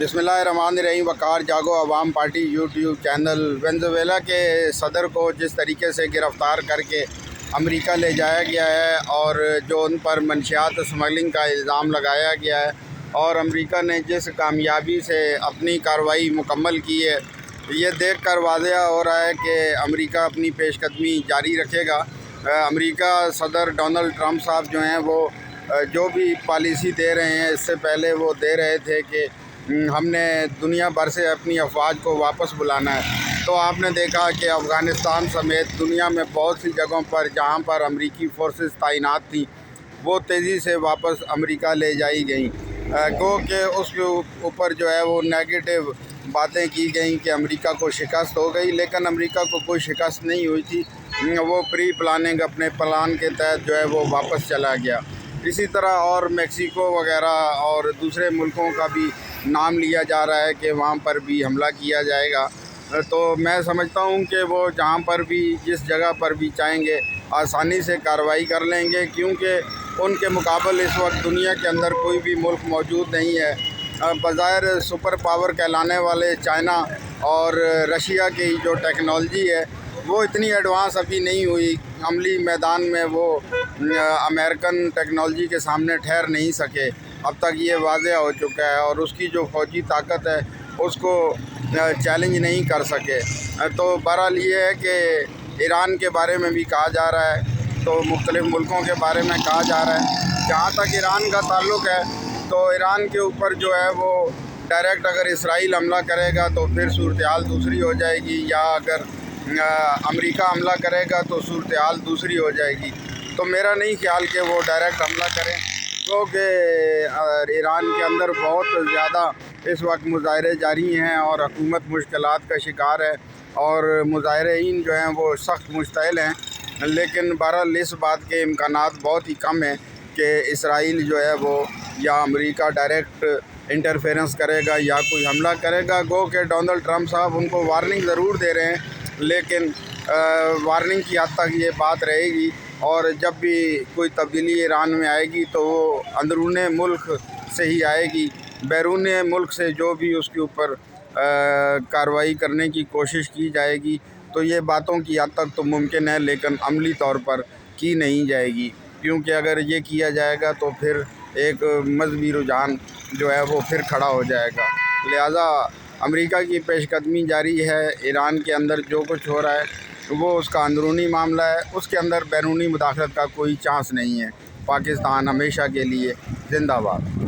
बिस्मिल्लाहिर्रहमानिर्रहीम। वक़ार जागो अवाम party YouTube channel. Venezuela के सदर को जिस तरीके से गिरफ़्तार करके अमेरिका ले जाया गया है और जो उन पर मंशियात स्मगलिंग का इल्ज़ाम लगाया गया है और अमेरिका ने जिस कामयाबी से अपनी कार्रवाई मुकम्मल की है, ये देख कर वाज़ेह हो रहा है कि अमेरिका अपनी पेशकदमी जारी रखेगा। अमेरिका सदर डोनाल्ड ट्रंप साहब जो हैं वो जो भी पॉलिसी दे रहे हैं, इससे पहले वो दे रहे थे कि हमने दुनिया भर से अपनी अफवाज को वापस बुलाना है। तो आपने देखा कि अफ़गानिस्तान समेत दुनिया में बहुत सी जगहों पर जहां पर अमरीकी फ़ोर्सेस तैनात थी, वो तेज़ी से वापस अमेरिका ले जाई गई। गो कि उसके ऊपर जो है वो नेगेटिव बातें की गई कि अमेरिका को शिकस्त हो गई, लेकिन अमेरिका को कोई शिकस्त नहीं हुई थी। वो प्री प्लानिंग अपने प्लान के तहत जो है वो वापस चला गया। इसी तरह और मेक्सिको वगैरह और दूसरे मुल्कों का भी नाम लिया जा रहा है कि वहाँ पर भी हमला किया जाएगा। तो मैं समझता हूँ कि वो जहाँ पर भी जिस जगह पर भी चाहेंगे आसानी से कार्रवाई कर लेंगे, क्योंकि उनके मुकाबले इस वक्त दुनिया के अंदर कोई भी मुल्क मौजूद नहीं है। बज़ाहिर सुपर पावर कहलाने वाले चाइना और रशिया की जो टेक्नोलॉजी है वो इतनी एडवांस अभी नहीं हुई। अमली मैदान में वो अमेरिकन टेक्नोलॉजी के सामने ठहर नहीं सके, अब तक ये वाज़ेह हो चुका है, और उसकी जो फ़ौजी ताकत है उसको चैलेंज नहीं कर सके। तो बहरहाल ये है कि ईरान के बारे में भी कहा जा रहा है, तो मुख्तलिफ़ मुल्कों के बारे में कहा जा रहा है। जहाँ तक ईरान का ताल्लुक़ है तो ईरान के ऊपर जो है वो डायरेक्ट अगर इसराइल हमला करेगा तो फिर सूरत हाल दूसरी हो जाएगी, या अगर अमेरिका हमला करेगा तो सूरत हाल दूसरी हो जाएगी। तो मेरा नहीं ख्याल कि वो डायरेक्ट हमला करें, क्योंकि ईरान के अंदर बहुत ज़्यादा इस वक्त मुज़ाहरे जारी हैं और हुकूमत मुश्किलात का शिकार है और मुज़ाहरीन जो हैं वो सख्त मुश्तइल हैं। लेकिन बहरहाल इस बात के इम्कानात बहुत ही कम हैं कि इसराइल जो है वो या अमेरिका डायरेक्ट इंटरफेरेंस करेगा या कोई हमला करेगा। गो कि डोनाल्ड ट्रंप साहब उनको वार्निंग ज़रूर दे रहे हैं, लेकिन वार्निंग की हद तक ये बात रहेगी, और जब भी कोई तब्दीली ईरान में आएगी तो वो अंदरून मुल्क से ही आएगी। बैरून मुल्क से जो भी उसके ऊपर कार्रवाई करने की कोशिश की जाएगी तो ये बातों की हद तक तो मुमकिन है, लेकिन अमली तौर पर की नहीं जाएगी, क्योंकि अगर ये किया जाएगा तो फिर एक मजहबी रुझान जो है वो फिर खड़ा हो जाएगा। लिहाजा अमेरिका की पेशकदमी जारी है। ईरान के अंदर जो कुछ हो रहा है वो उसका अंदरूनी मामला है, उसके अंदर बैरूनी मुदाखलत का कोई चांस नहीं है। पाकिस्तान हमेशा के लिए जिंदाबाद।